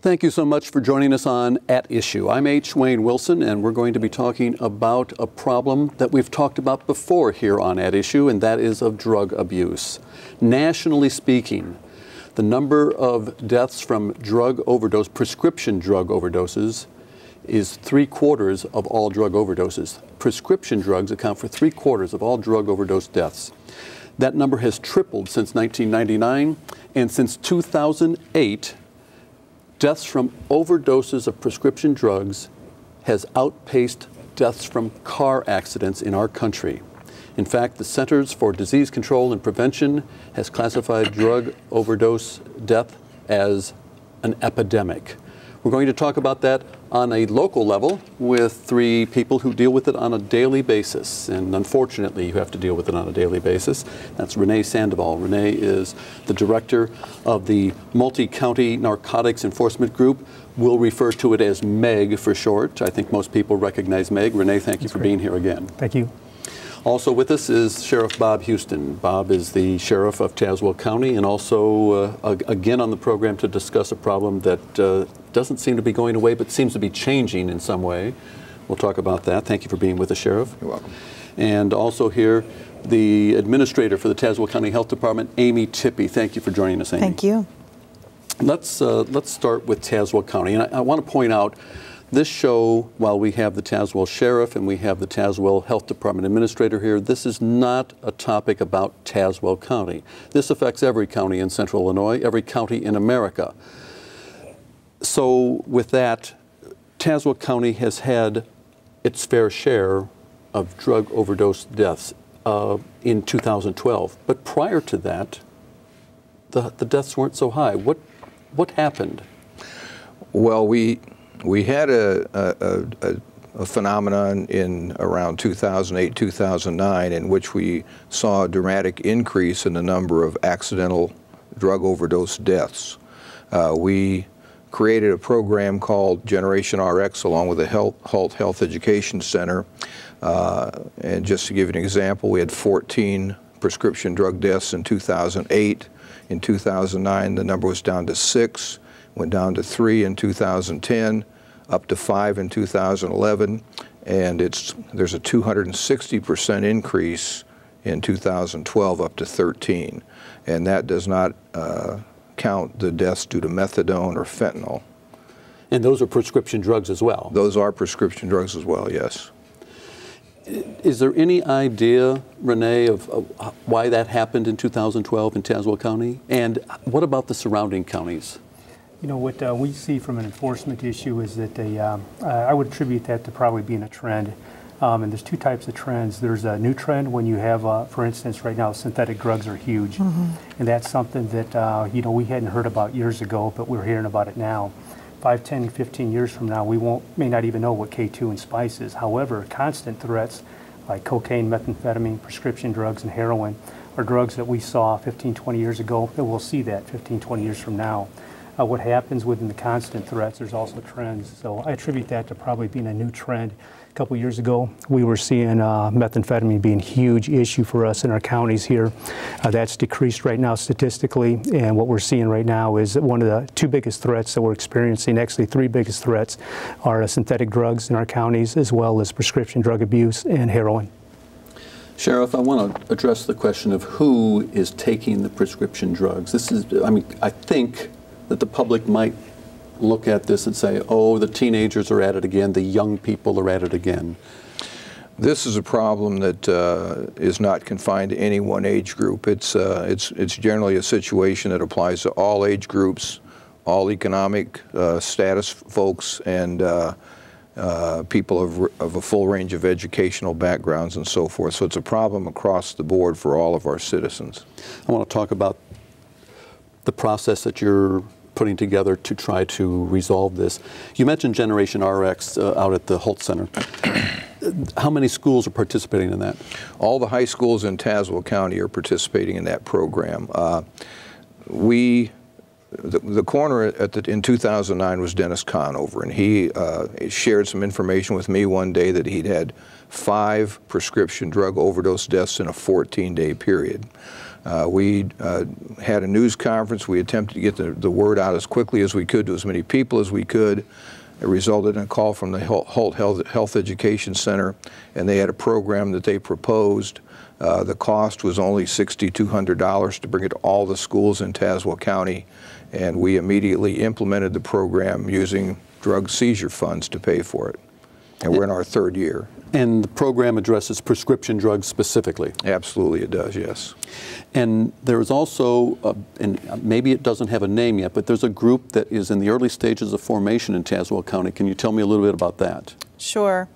Thank you so much for joining us on At Issue. I'm H. Wayne Wilson, and we're going to be talking about a problem that we've talked about before here on At Issue, and that is of drug abuse. Nationally speaking, the number of deaths from drug overdose, prescription drug overdoses, is 3/4 of all drug overdoses. Prescription drugs account for 3/4 of all drug overdose deaths. That number has tripled since 1999, and since 2008, deaths from overdoses of prescription drugs has outpaced deaths from car accidents in our country. In fact, the Centers for Disease Control and Prevention has classified drug overdose death as an epidemic. We're going to talk about that on a local level with three people who deal with it on a daily basis. And unfortunately, you have to deal with it on a daily basis. That's Renee Sandoval. Renee is the director of the Multi-County Narcotics Enforcement Group. We'll refer to it as MEG for short. I think most people recognize MEG. Renee, thank you for being here again. Thank you. Also with us is Sheriff Bob Houston. Bob is the sheriff of Tazewell County and also again on the program to discuss a problem that doesn't seem to be going away but seems to be changing in some way. We'll talk about that. Thank you for being with us, Sheriff. You're welcome. And also here, the administrator for the Tazewell County Health Department, Amy Tippie. Thank you for joining us, Amy. Thank you. Let's start with Tazewell County. And I want to point out, this show, while we have the Tazewell Sheriff and we have the Tazewell Health Department Administrator here, this is not a topic about Tazewell County. This affects every county in Central Illinois, every county in America. So with that, Tazewell County has had its fair share of drug overdose deaths in 2012. But prior to that, the deaths weren't so high. What happened? Well, we had a phenomenon in around 2008, 2009 in which we saw a dramatic increase in the number of accidental drug overdose deaths. We created a program called Generation RX along with the Halt Health Education Center. And just to give you an example, we had 14 prescription drug deaths in 2008. In 2009, the number was down to 6, went down to 3 in 2010. Up to 5 in 2011, and there's a 260% increase in 2012 up to 13, and that does not count the deaths due to methadone or fentanyl. And those are prescription drugs as well? Those are prescription drugs as well, yes. Is there any idea, Renee, of why that happened in 2012 in Tazewell County? And what about the surrounding counties? You know, what we see from an enforcement issue is that I would attribute that to probably being a trend. And there's two types of trends. There's a new trend when you have, for instance, right now, synthetic drugs are huge. And that's something that, you know, we hadn't heard about years ago, but we're hearing about it now. 5, 10, 15 years from now, we may not even know what K2 and spice is. However, constant threats like cocaine, methamphetamine, prescription drugs, and heroin are drugs that we saw 15, 20 years ago, and we'll see that 15, 20 years from now. What happens within the constant threats, there's also trends. So I attribute that to probably being a new trend. A couple years ago, we were seeing methamphetamine being a huge issue for us in our counties here. That's decreased right now statistically, and what we're seeing right now is that one of the two biggest threats that we're experiencing, actually three biggest threats, are synthetic drugs in our counties, as well as prescription drug abuse and heroin. Sheriff, I want to address the question of who is taking the prescription drugs. This is, I mean, I think that the public might look at this and say, oh, the teenagers are at it again, the young people are at it again. This is a problem that is not confined to any one age group. It's generally a situation that applies to all age groups, all economic status folks, and people of a full range of educational backgrounds and so forth. So it's a problem across the board for all of our citizens. I want to talk about the process that you're putting together to try to resolve this. You mentioned Generation RX out at the Holt Center. How many schools are participating in that? All the high schools in Tazewell County are participating in that program. The coroner in 2009 was Dennis Conover, and he shared some information with me one day that he'd had 5 prescription drug overdose deaths in a 14-day period. We had a news conference. We attempted to get the word out as quickly as we could to as many people as we could. It resulted in a call from the Holt Health Education Center, and they had a program that they proposed. The cost was only $6,200 to bring it to all the schools in Tazewell County, and we immediately implemented the program using drug seizure funds to pay for it. And we're in our third year. And the program addresses prescription drugs specifically? Absolutely it does, yes. And there is also, and maybe it doesn't have a name yet, but there's a group that is in the early stages of formation in Tazewell County. Can you tell me a little bit about that? Sure.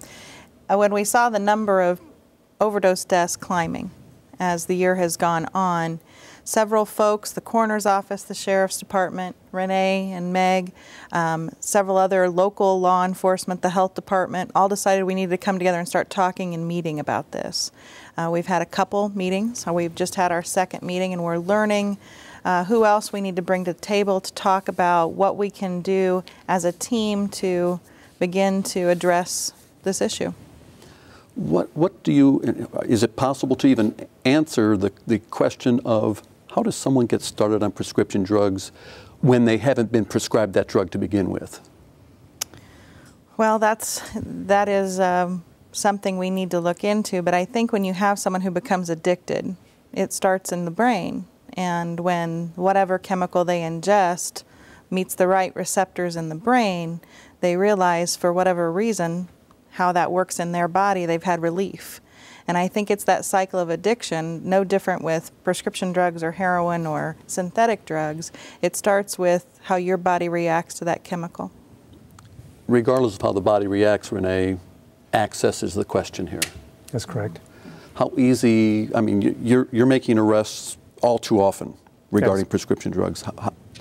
When we saw the number of overdose deaths climbing as the year has gone on, several folks, the coroner's office, the sheriff's department, Renee and Meg, several other local law enforcement, the health department, all decided we needed to come together and start talking and meeting about this. We've had a couple meetings. We've just had our second meeting, and we're learning who else we need to bring to the table to talk about what we can do as a team to begin to address this issue. What do you, is it possible to even answer the question of how does someone get started on prescription drugs when they haven't been prescribed that drug to begin with? Well, that is something we need to look into, but I think when you have someone who becomes addicted, it starts in the brain, and when whatever chemical they ingest meets the right receptors in the brain, they realize for whatever reason how that works in their body, they've had relief. And I think it's that cycle of addiction, no different with prescription drugs or heroin or synthetic drugs. It starts with how your body reacts to that chemical. Regardless of how the body reacts, Renee, access is the question here. That's correct. How easy, I mean, you're making arrests all too often regarding Yes. prescription drugs.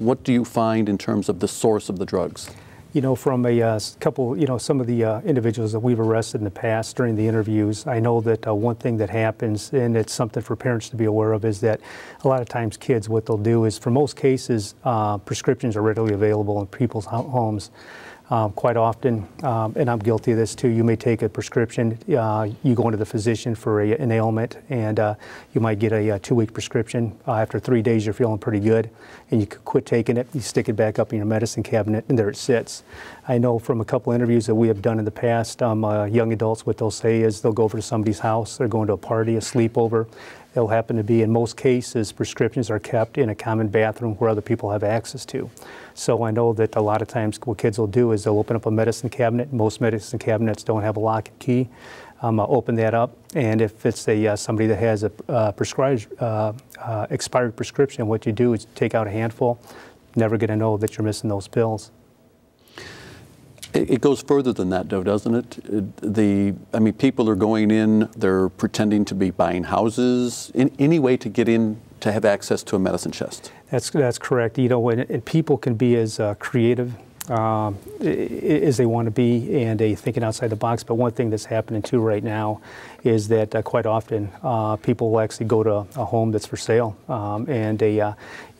What do you find in terms of the source of the drugs? You know, from a couple, you know, some of the individuals that we've arrested in the past during the interviews, I know that one thing that happens, and it's something for parents to be aware of, is that a lot of times kids, what they'll do is, for most cases, prescriptions are readily available in people's homes. Quite often, and I'm guilty of this too, you may take a prescription, you go into the physician for an ailment, and you might get a 2-week prescription. After 3 days you're feeling pretty good, and you could quit taking it, you stick it back up in your medicine cabinet, and there it sits. I know from a couple interviews that we have done in the past, young adults, what they'll say is they'll go over to somebody's house, they're going to a party, a sleepover. They'll happen to be, in most cases, prescriptions are kept in a common bathroom where other people have access to. So I know that a lot of times what kids will do is they'll open up a medicine cabinet. Most medicine cabinets don't have a lock and key. Open that up, and if it's somebody that has a prescribed, expired prescription, what you do is take out a handful, never going to know that you're missing those pills. It goes further than that, though, doesn't it? I mean, people are going in, they're pretending to be buying houses, in any way to get in to have access to a medicine chest. That's correct. You know, and people can be as creative as they want to be, and thinking outside the box. But one thing that's happening too right now is that quite often people will actually go to a home that's for sale, and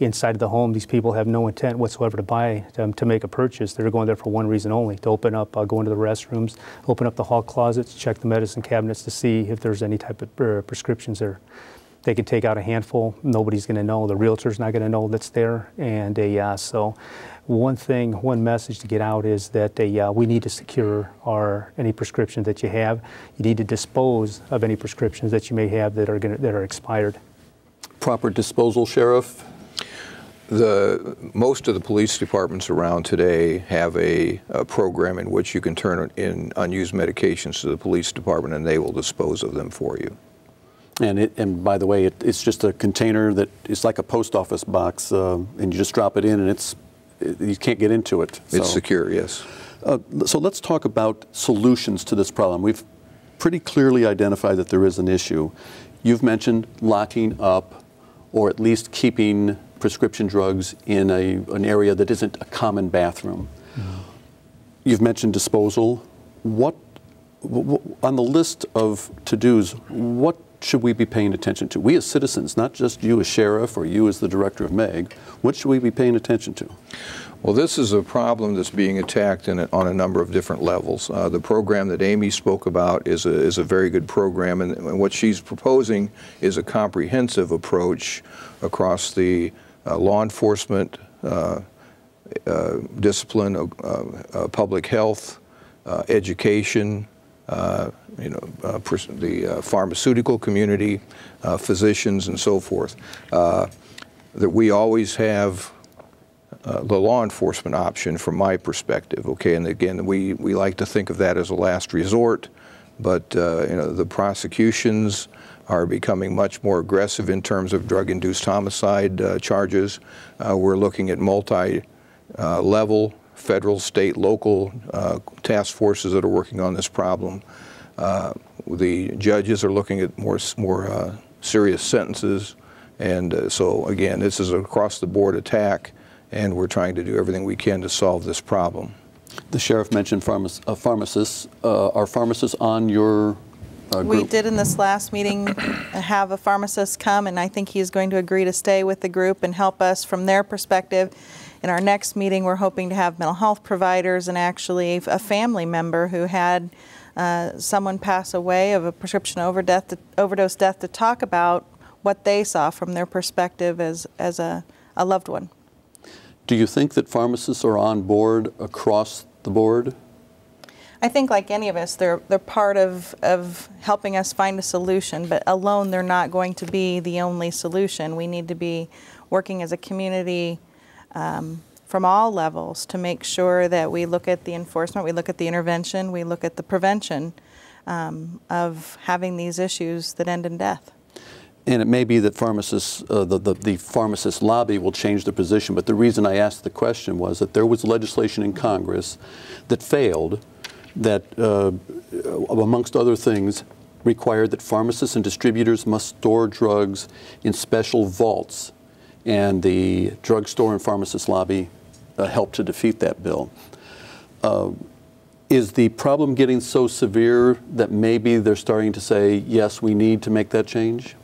inside of the home, these people have no intent whatsoever to buy, to make a purchase. They're going there for one reason only: to open up, go into the restrooms, open up the hall closets, check the medicine cabinets to see if there's any type of prescriptions there. They can take out a handful. Nobody's going to know. The realtor's not going to know that's there. And so one message to get out is that we need to secure any prescription that you have. You need to dispose of any prescriptions that you may have that are expired. Proper disposal, Sheriff? Most of the police departments around today have a program in which you can turn in unused medications to the police department, and they will dispose of them for you. And by the way, it's just a container that is like a post office box, and you just drop it in, and you can't get into it. So. It's secure, yes. So let's talk about solutions to this problem. We've pretty clearly identified that there is an issue. You've mentioned locking up, or at least keeping prescription drugs in an area that isn't a common bathroom. Mm-hmm. You've mentioned disposal. On the list of to-dos, what should we be paying attention to? We as citizens, not just you as sheriff or you as the director of MEG, what should we be paying attention to? Well, this is a problem that's being attacked on a number of different levels. The program that Amy spoke about is a very good program, and what she's proposing is a comprehensive approach across the law enforcement, discipline, public health, education, the pharmaceutical community, physicians, and so forth. That we always have the law enforcement option from my perspective, okay? And again, we like to think of that as a last resort, but the prosecutions are becoming much more aggressive in terms of drug-induced homicide charges. We're looking at multi-level, federal, state, local task forces that are working on this problem. The judges are looking at more serious sentences, and so again, this is an across-the-board attack, and we're trying to do everything we can to solve this problem. The sheriff mentioned pharmacists. Are pharmacists on your group? We did in this last meeting have a pharmacist come, and I think he's going to agree to stay with the group and help us from their perspective. In our next meeting, we're hoping to have mental health providers and actually a family member who had someone pass away of a prescription overdose death to talk about what they saw from their perspective as a loved one. Do you think that pharmacists are on board across the board? I think like any of us, they're part of helping us find a solution, but alone they're not going to be the only solution. We need to be working as a community from all levels to make sure that we look at the enforcement, we look at the intervention, we look at the prevention of having these issues that end in death. And it may be that pharmacists, the pharmacist lobby will change their position, but the reason I asked the question was that there was legislation in Congress that failed that, amongst other things, required that pharmacists and distributors must store drugs in special vaults. And the drugstore and pharmacist lobby helped to defeat that bill. Is the problem getting so severe that maybe they're starting to say, yes, we need to make that change?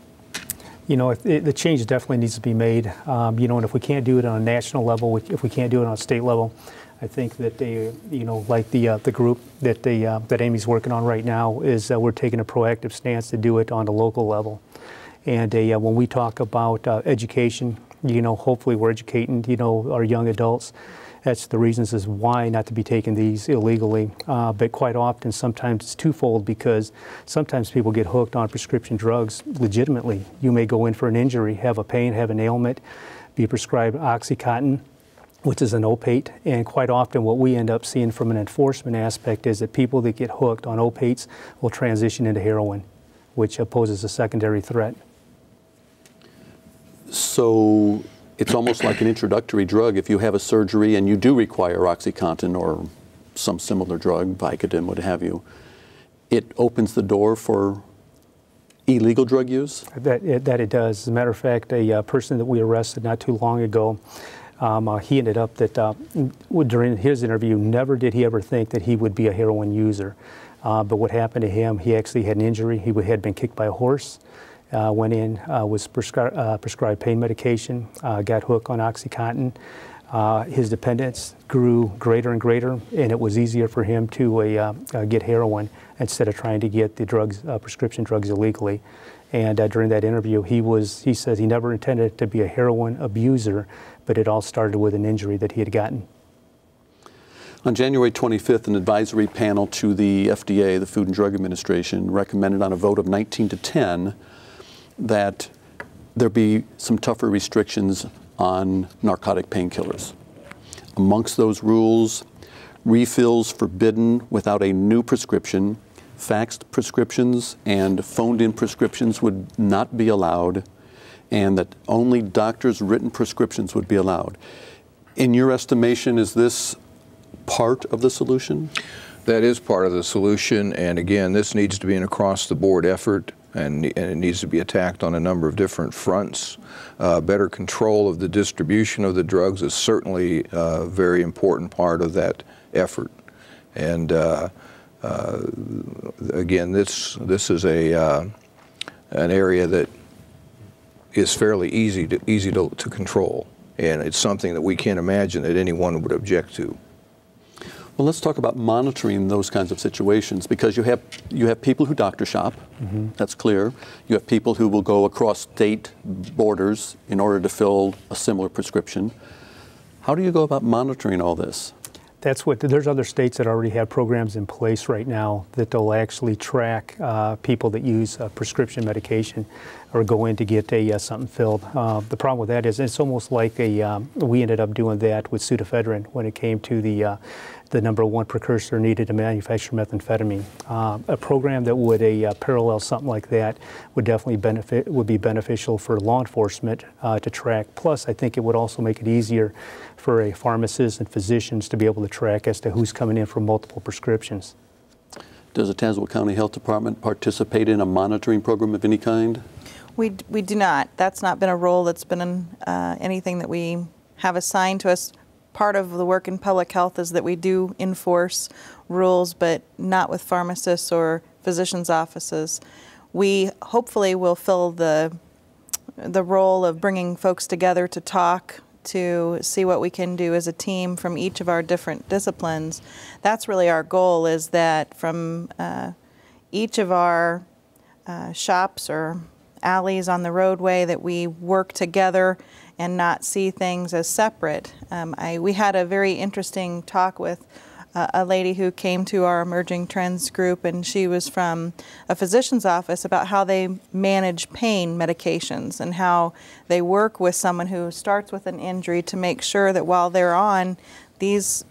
You know, the change definitely needs to be made. You know, and if we can't do it on a national level, if we can't do it on a state level, I think that they, you know, like the group that that Amy's working on right now is we're taking a proactive stance to do it on the local level. And when we talk about education, you know, hopefully we're educating, you know, our young adults. That's the reasons is why not to be taking these illegally. But quite often, sometimes it's twofold because sometimes people get hooked on prescription drugs legitimately. You may go in for an injury, have a pain, have an ailment, be prescribed OxyContin, which is an opiate. And quite often what we end up seeing from an enforcement aspect is that people that get hooked on opiates will transition into heroin, which poses a secondary threat. So it's almost like an introductory drug. If you have a surgery and you do require OxyContin or some similar drug, Vicodin, what have you, it opens the door for illegal drug use? That it does. As a matter of fact, a person that we arrested not too long ago, he ended up that during his interview, never did he ever think that he would be a heroin user. But what happened to him, he actually had an injury. He had been kicked by a horse. Went in, was prescribed pain medication, got hooked on OxyContin. His dependence grew greater and greater, and it was easier for him to get heroin instead of trying to get the drugs, prescription drugs illegally. And during that interview, he said he never intended to be a heroin abuser, but it all started with an injury that he had gotten. On January 25th, an advisory panel to the FDA, the Food and Drug Administration, recommended on a vote of 19 to 10 that there be some tougher restrictions on narcotic painkillers. Amongst those rules, refills forbidden without a new prescription, faxed prescriptions and phoned-in prescriptions would not be allowed, and that only doctors' written prescriptions would be allowed. In your estimation, is this part of the solution? That is part of the solution, and again, this needs to be an across-the-board effort, and it needs to be attacked on a number of different fronts. Better control of the distribution of the drugs is certainly a very important part of that effort. And again, this is an area that is fairly easy to control, and it's something that we can't imagine that anyone would object to. Well, let's talk about monitoring those kinds of situations, because you have people who doctor shop. Mm-hmm. That's clear. You have people who will go across state borders in order to fill a similar prescription. How do you go about monitoring all this? There's other states that already have programs in place right now that they'll actually track people that use prescription medication or go in to get something filled. The problem with that is it's almost like we ended up doing that with pseudoephedrine when it came to the #1 precursor needed to manufacture methamphetamine. A program that would parallel something like that would definitely be beneficial for law enforcement to track. Plus, I think it would also make it easier for a pharmacist and physicians to be able to track as to who's coming in for multiple prescriptions. Does the Tazewell County Health Department participate in a monitoring program of any kind? We do not. That's not been a role that's been anything that we have assigned to us. Part of the work in public health is that we do enforce rules, but not with pharmacists or physicians' offices. We hopefully will fill the role of bringing folks together to talk, to see what we can do as a team from each of our different disciplines. That's really our goal, is that from each of our shops or alleys on the roadway that we work together and not see things as separate. We had a very interesting talk with a lady who came to our Emerging Trends group, and she was from a physician's office, about how they manage pain medications and how they work with someone who starts with an injury to make sure that while they're on these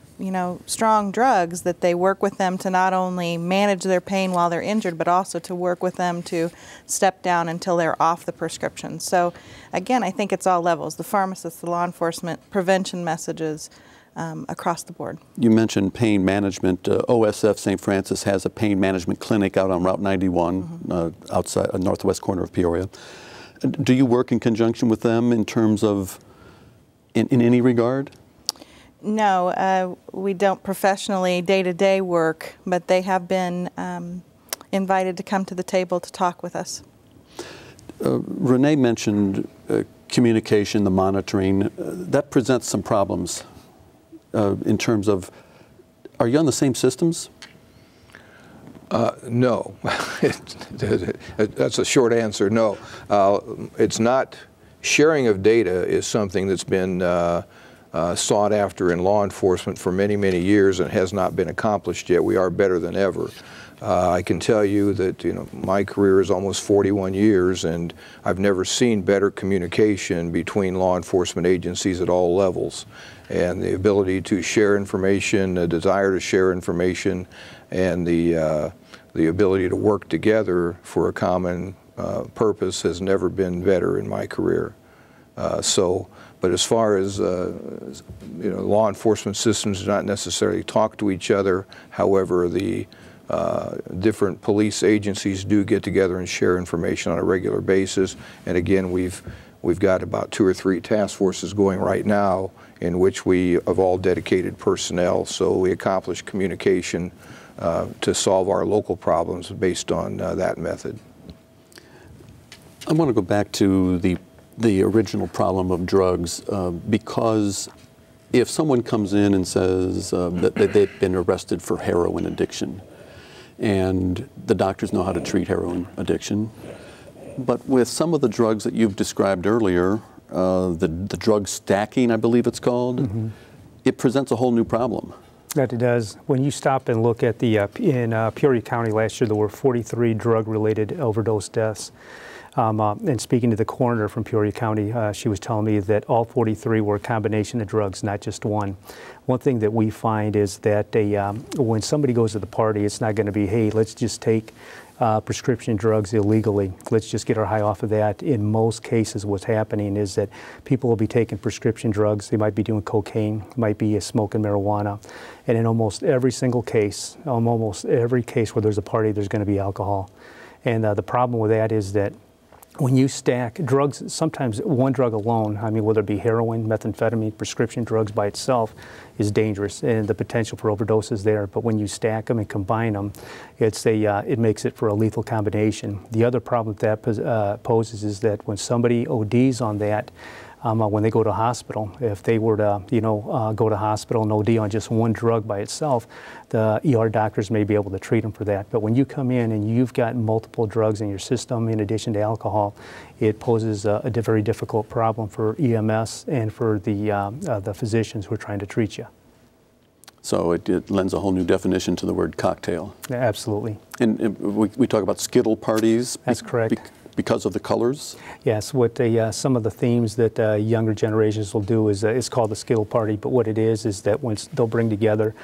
strong drugs, that they work with them to not only manage their pain while they're injured, but also to work with them to step down until they're off the prescription. So again, I think it's all levels, the pharmacists, the law enforcement, prevention messages across the board. You mentioned pain management. OSF St. Francis has a pain management clinic out on Route 91, mm-hmm. Outside northwest corner of Peoria. Do you work in conjunction with them in terms of, in any regard? No, we don't professionally day-to-day work, but they have been invited to come to the table to talk with us. Renee mentioned communication, the monitoring. That presents some problems in terms of, are you on the same systems? No. That's a short answer, no. It's not. Sharing of data is something that's been sought after in law enforcement for many, many years and has not been accomplished yet. We are better than ever. I can tell you that my career is almost 41 years, and I've never seen better communication between law enforcement agencies at all levels. And the ability to share information, the desire to share information, and the ability to work together for a common purpose has never been better in my career. But as far as law enforcement systems do not necessarily talk to each other. However, the different police agencies do get together and share information on a regular basis. And again, we've got about 2 or 3 task forces going right now in which we have all dedicated personnel. So we accomplish communication to solve our local problems based on that method. I want to go back to the original problem of drugs, because if someone comes in and says that they've been arrested for heroin addiction, and the doctors know how to treat heroin addiction, but with some of the drugs that you've described earlier, the drug stacking, I believe it's called, mm-hmm. it presents a whole new problem. That it does. When you stop and look at in Peoria County last year, there were 43 drug-related overdose deaths. And speaking to the coroner from Peoria County, she was telling me that all 43 were a combination of drugs, not just one. One thing that we find is that when somebody goes to the party, it's not going to be, hey, let's just take prescription drugs illegally. Let's just get our high off of that. In most cases, what's happening is that people will be taking prescription drugs. They might be doing cocaine, might be smoking marijuana. And in almost every single case, almost every case where there's a party, there's going to be alcohol. And the problem with that is that when you stack drugs, sometimes one drug alone, I mean, whether it be heroin, methamphetamine, prescription drugs by itself, is dangerous, and the potential for overdose is there. But when you stack them and combine them, it makes it for a lethal combination. The other problem that poses is that when somebody ODs on that, when they go to hospital, if they were to, go to hospital and OD on just one drug by itself, the ER doctors may be able to treat them for that. But when you come in and you've got multiple drugs in your system in addition to alcohol, it poses a very difficult problem for EMS and for the physicians who are trying to treat you. So it lends a whole new definition to the word cocktail. Absolutely. And we talk about Skittle parties. That's correct. Because of the colors? Yes, what some of the themes that younger generations will do is it's called the Skittle Party, but what it is that when they'll bring together,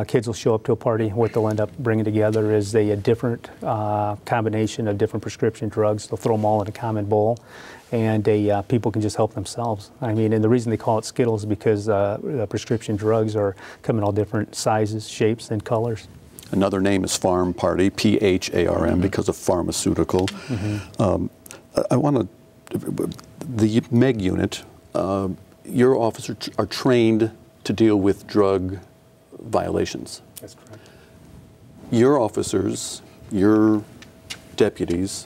kids will show up to a party, what they'll end up bringing together is a different combination of different prescription drugs. They'll throw them all in a common bowl, and people can just help themselves. I mean, and the reason they call it Skittles is because the prescription drugs come in all different sizes, shapes, and colors. Another name is Pharm Party, P-H-A-R-M, because of pharmaceutical. I want to, the MEG unit, your officers are trained to deal with drug violations. That's correct. Your officers, your deputies,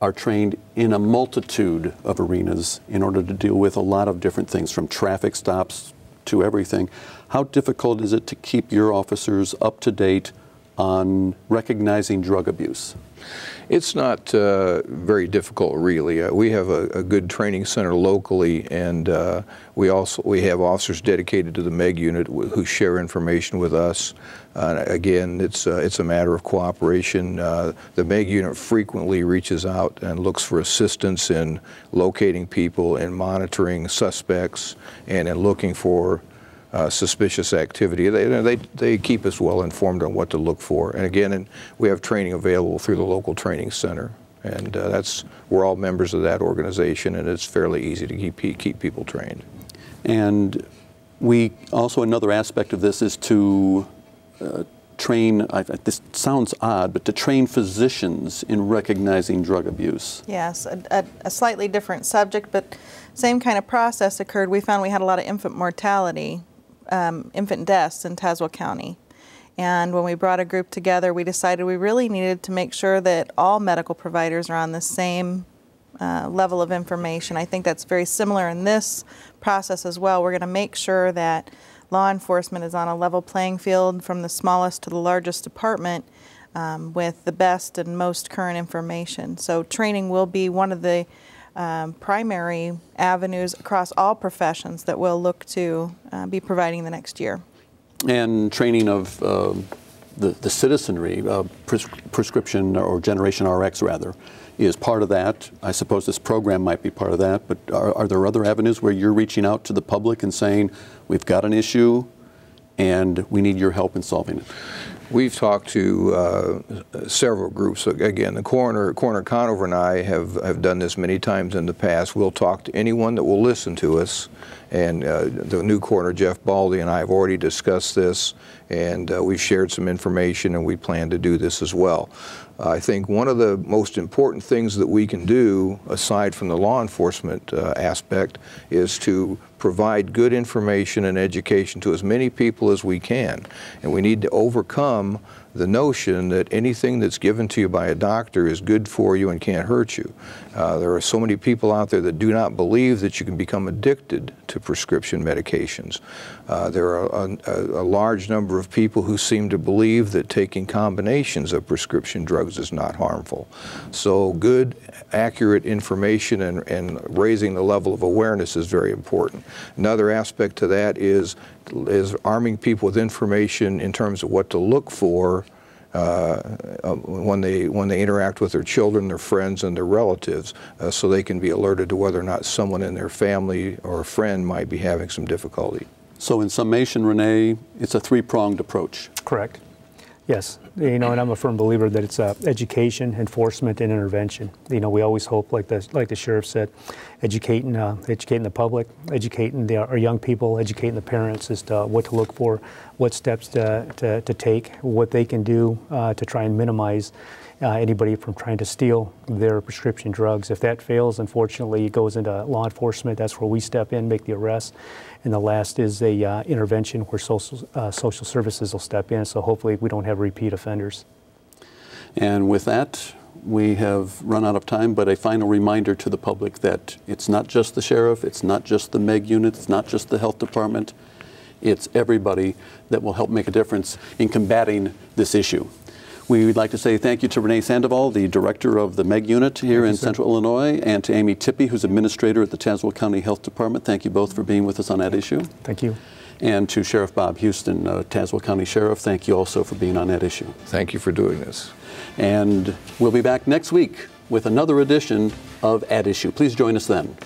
are trained in a multitude of arenas in order to deal with a lot of different things, from traffic stops to everything. How difficult is it to keep your officers up to date on recognizing drug abuse? It's not very difficult, really. We have a good training center locally, and we have officers dedicated to the MEG unit who share information with us. Again, it's a matter of cooperation. The MEG unit frequently reaches out and looks for assistance in locating people, in monitoring suspects, and in looking for suspicious activity. They keep us well informed on what to look for. And again, we have training available through the local training center. And we're all members of that organization, and it's fairly easy to keep people trained. And another aspect of this is to train, this sounds odd, but to train physicians in recognizing drug abuse. Yes, a slightly different subject, but same kind of process occurred. We found we had a lot of infant mortality, infant deaths in Tazewell County. And when we brought a group together, we decided we really needed to make sure that all medical providers are on the same level of information. I think that's very similar in this process as well. We're going to make sure that law enforcement is on a level playing field from the smallest to the largest department with the best and most current information. So training will be one of the primary avenues across all professions that we'll look to be providing the next year. And training of the citizenry, prescription or Generation RX rather, is part of that. I suppose this program might be part of that, but are there other avenues where you're reaching out to the public and saying, we've got an issue and we need your help in solving it? We've talked to several groups. Again, the Coroner Conover and I have done this many times in the past. We'll talk to anyone that will listen to us. And the new coroner, Jeff Baldy, and I have already discussed this, and we've shared some information, and we plan to do this as well. I think one of the most important things that we can do, aside from the law enforcement aspect, is to provide good information and education to as many people as we can. And we need to overcome the notion that anything that's given to you by a doctor is good for you and can't hurt you. There are so many people out there that do not believe that you can become addicted to prescription medications. There are a large number of people who seem to believe that taking combinations of prescription drugs is not harmful. So good, accurate information and raising the level of awareness is very important. Another aspect to that is arming people with information in terms of what to look for when they interact with their children, their friends, and their relatives, so they can be alerted to whether or not someone in their family or a friend might be having some difficulty. So in summation, Renee, it's a three-pronged approach. Correct. Yes. and I'm a firm believer that it's education, enforcement, and intervention. We always hope, like the sheriff said, educating the public, educating our young people, educating the parents as to what to look for, what steps to take, what they can do to try and minimize anybody from trying to steal their prescription drugs. If that fails, unfortunately, it goes into law enforcement. That's where we step in, make the arrest. And the last is a intervention where social services will step in. So hopefully we don't have repeat offenders. And with that, we have run out of time, but a final reminder to the public that it's not just the sheriff, it's not just the MEG unit, it's not just the health department, it's everybody that will help make a difference in combating this issue. We would like to say thank you to Renee Sandoval, the director of the MEG unit here in Central Illinois, and to Amy Tippie, who's administrator at the Tazewell County Health Department. Thank you both for being with us on that issue. Thank you. And to Sheriff Bob Houston, Tazewell County Sheriff, thank you also for being on that issue. Thank you for doing this. And we'll be back next week with another edition of At Issue. Please join us then.